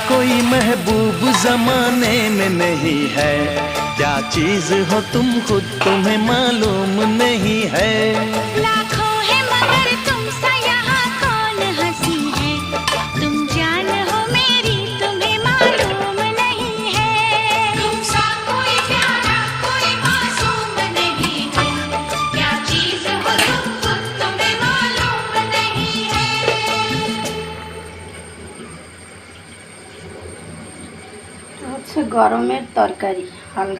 कोई महबूब जमाने में नहीं है। क्या चीज हो तुम खुद तुम्हें मालूम नहीं है। लाखों है मगर तुमसा यहाँ कौन हंसी है। तुम जान हो मेरी तुम्हें मालूम नहीं है। तुमसा कोई प्यारा कोई मासूम नहीं है। क्या चीज हो तुम खुद तुम्हें मालूम नहीं है। হচ্ছে গরমের তরকারি।